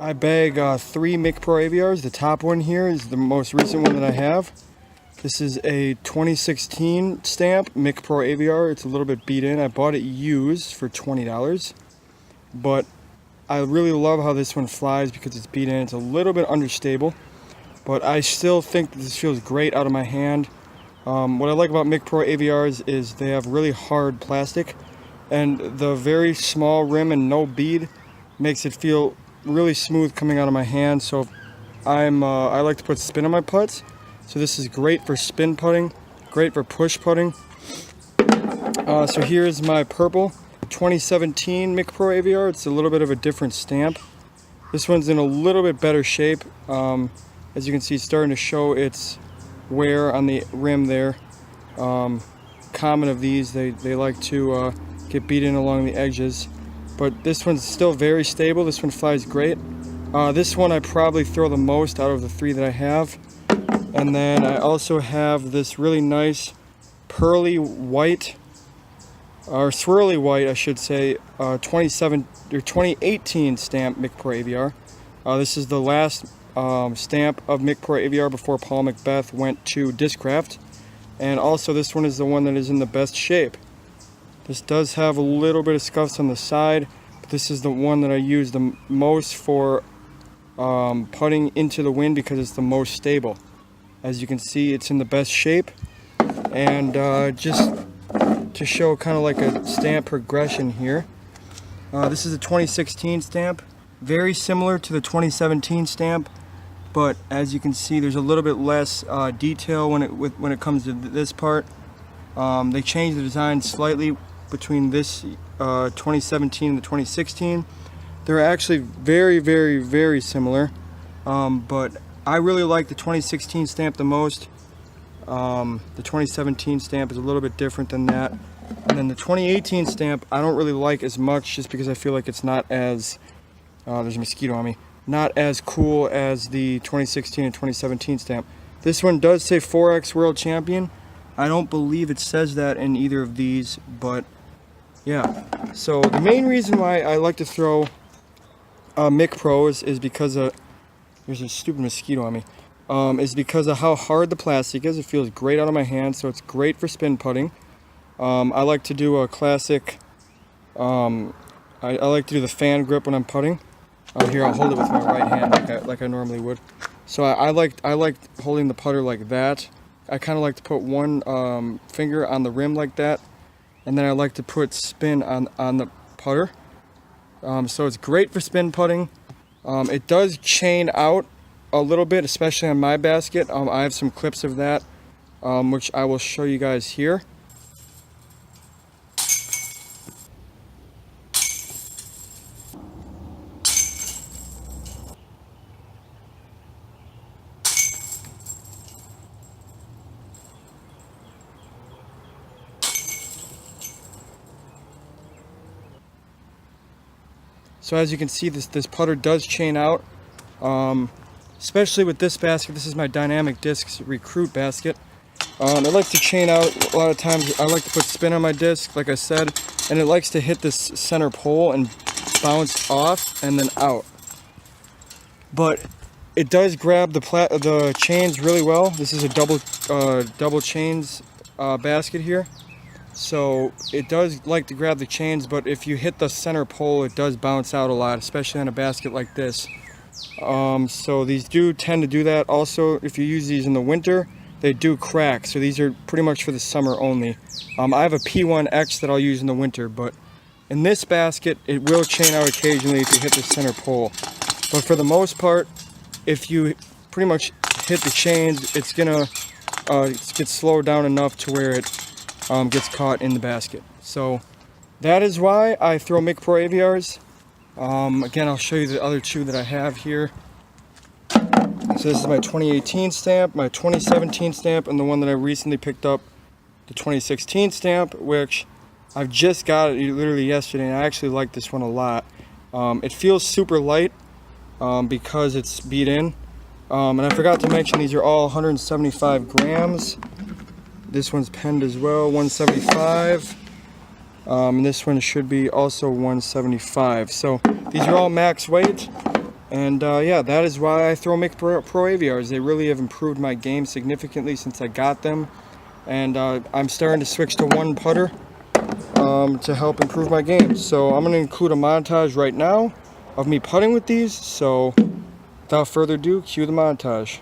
I bag 3 McPro Aviars. The top one here is the most recent one that I have. This is a 2016 stamp McPro Aviar. It's a little bit beat in. I bought it used for $20, but I really love how this one flies because it's beat in. It's a little bit understable, but I still think that this feels great out of my hand. What I like about McPro Aviars is they have really hard plastic, and the very small rim and no bead makes it feel really smooth coming out of my hand. So I like to put spin on my putts. So this is great for spin putting, great for push putting. So here's my purple 2017 McPro Aviar. It's a little bit of a different stamp. This one's in a little bit better shape. As you can see, it's starting to show its wear on the rim there. Common of these, they like to get beat in along the edges. But this one's still very stable. This one flies great. This one I probably throw the most out of the 3 that I have. And then I also have this really nice pearly white, or swirly white I should say, 2018 stamp McPro Aviar. This is the last stamp of McPro Aviar before Paul Macbeth went to Discraft. And also this one is the one that is in the best shape. This does have a little bit of scuffs on the side, but this is the one that I use the most for putting into the wind because it's the most stable. As you can see, it's in the best shape. And just to show kind of like a stamp progression here, this is a 2016 stamp, very similar to the 2017 stamp, but as you can see, there's a little bit less detail when it comes to this part. They changed the design slightly between this 2017 and the 2016. They're actually very, very, very similar, but I really like the 2016 stamp the most. The 2017 stamp is a little bit different than that, and then the 2018 stamp I don't really like as much, just because I feel like it's not as there's a mosquito on me, not as cool as the 2016 and 2017 stamp. This one does say 4X World Champion. I don't believe it says that in either of these, but yeah. So the main reason why I like to throw McPros is because there's a stupid mosquito on me. Is because of how hard the plastic is. It feels great out of my hand, so it's great for spin putting. I like to do a classic. I like to do the fan grip when I'm putting. Here, I'll hold it with my right hand like I normally would. So I like holding the putter like that. I kind of like to put one finger on the rim like that, and then I like to put spin on the putter. So it's great for spin putting. It does chain out a little bit, especially on my basket. I have some clips of that, which I will show you guys here. So as you can see, this putter does chain out, especially with this basket. This is my Dynamic Discs Recruit basket. It likes to chain out a lot of times. I like to put spin on my disc, like I said, and it likes to hit this center pole and bounce off and then out. But it does grab the chains really well. This is a double chains basket here. So it does like to grab the chains, but if you hit the center pole, it does bounce out a lot, especially on a basket like this. So these do tend to do that. Also, if you use these in the winter, they do crack. So these are pretty much for the summer only. I have a P1X that I'll use in the winter, but in this basket, it will chain out occasionally if you hit the center pole. But for the most part, if you pretty much hit the chains, it's gonna get slowed down enough to where it gets caught in the basket. So that is why I throw McPro Aviars. Again, I'll show you the other 2 that I have here. So this is my 2018 stamp, my 2017 stamp, and the one that I recently picked up the 2016 stamp, which I've just got it literally yesterday, and I actually like this one a lot. It feels super light because it's beat in. And I forgot to mention these are all 175 grams. This one's penned as well, 175. And this one should be also 175. So these are all max weight. And yeah, that is why I throw McPro Aviars. They really have improved my game significantly since I got them. And I'm starting to switch to one putter to help improve my game. So I'm going to include a montage right now of me putting with these. So without further ado, cue the montage.